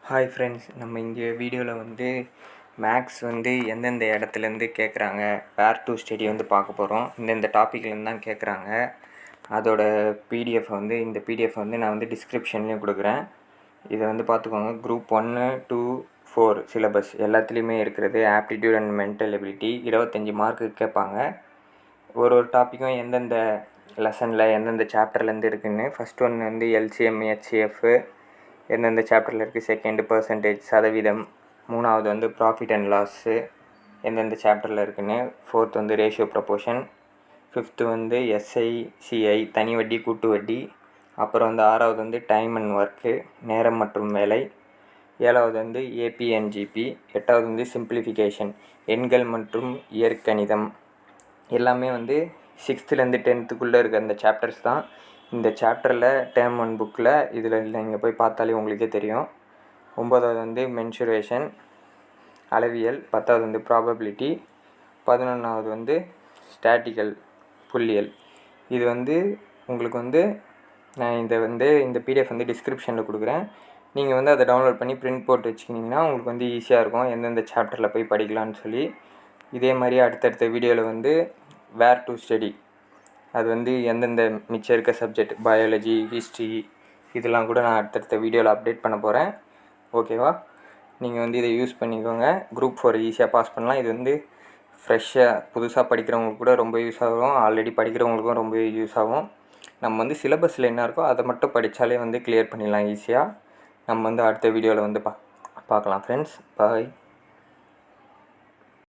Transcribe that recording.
Hi friends, நம்ம இங்கே வீடியோவில் வந்து மேக்ஸ் வந்து எந்தெந்த இடத்துலேருந்து கேட்குறாங்க, வேர் டு ஸ்டடி வந்து பார்க்க போகிறோம். இந்தந்த டாப்பிக்லேருந்து தான் கேட்குறாங்க. அதோட பிடிஎஃப் வந்து இந்த பிடிஎஃப் வந்து நான் வந்து டிஸ்கிரிப்ஷன்லேயும் கொடுக்குறேன். இதை வந்து பார்த்துக்கோங்க. குரூப் 1, 2, 4 சிலபஸ் எல்லாத்துலேயுமே இருக்கிறது. ஆப்டிடியூட் அண்ட் மென்டல் எபிலிட்டி 25 மார்க்குக்கு கேட்பாங்க. ஒரு டாப்பிக்கும் எந்தெந்த லெசனில் எந்தெந்த சாப்டர்லேருந்து இருக்குதுன்னு. ஃபஸ்ட் ஒன் வந்து எல்சிஎம், ஹெச்சிஎஃப் எந்தெந்த சாப்டரில் இருக்குது, செகண்டு பர்சன்டேஜ் சதவீதம், மூணாவது வந்து ப்ராஃபிட் அண்ட் லாஸு எந்தெந்த சாப்டரில் இருக்குதுன்னு, ஃபோர்த் வந்து ரேஷியோ ப்ரொபோர்ஷன், ஃபிஃப்த்து வந்து எஸ்ஐ சிஐ தனி வட்டி கூட்டு வட்டி, அப்புறம் வந்து ஆறாவது வந்து டைம் அண்ட் ஒர்க்கு நேரம் மற்றும் வேலை, ஏழாவது வந்து ஏபி அண்ட் ஜிபி, எட்டாவது வந்து சிம்பிளிஃபிகேஷன் எண்கள் மற்றும் இயற்கணிதம். எல்லாமே வந்து 6th-லேருந்து 10th இருக்க அந்த சாப்டர்ஸ் தான். இந்த சாப்டரில் டேர்ம் 1 புக்கில் இதில் நீங்கள் போய் பார்த்தாலே உங்களுக்கே தெரியும். 9வது வந்து மென்சுரேஷன் அளவியல், 10வது வந்து ப்ராபபிலிட்டி, 11வது வந்து ஸ்டாட்டிக்கல் புள்ளியல். இது வந்து உங்களுக்கு வந்து நான் இந்த பிடிஎஃப் வந்து டிஸ்கிரிப்ஷனில் கொடுக்குறேன். நீங்கள் வந்து அதை டவுன்லோட் பண்ணி பிரிண்ட் போட்டு வச்சுக்கிட்டிங்கன்னா உங்களுக்கு வந்து ஈஸியாக இருக்கும் எந்தெந்த சாப்டரில் போய் படிக்கலான்னு சொல்லி. இதே மாதிரி அடுத்தடுத்த வீடியோவில் வந்து வேர் டு ஸ்டடி அது வந்து எந்தெந்த மிச்சம் இருக்க சப்ஜெக்ட் பயாலஜி, ஹிஸ்ட்ரி இதெல்லாம் கூட நான் அடுத்தடுத்த வீடியோவில் அப்டேட் பண்ண போகிறேன். ஓகேவா? நீங்கள் வந்து இதை யூஸ் பண்ணிக்கோங்க. குரூப் 4 ஈஸியாக பாஸ் பண்ணலாம். இது வந்து ஃப்ரெஷ்ஷாக புதுசாக படிக்கிறவங்களுக்கு கூட ரொம்ப யூஸ் ஆகும். ஆல்ரெடி படிக்கிறவங்களுக்கும் ரொம்ப யூஸ் ஆகும். நம்ம வந்து சிலபஸில் என்ன இருக்கோ அதை மட்டும் படித்தாலே வந்து கிளியர் பண்ணிடலாம் ஈஸியாக. நம்ம வந்து அடுத்த வீடியோவில் வந்து பார்க்கலாம் ஃப்ரெண்ட்ஸ். பாய்.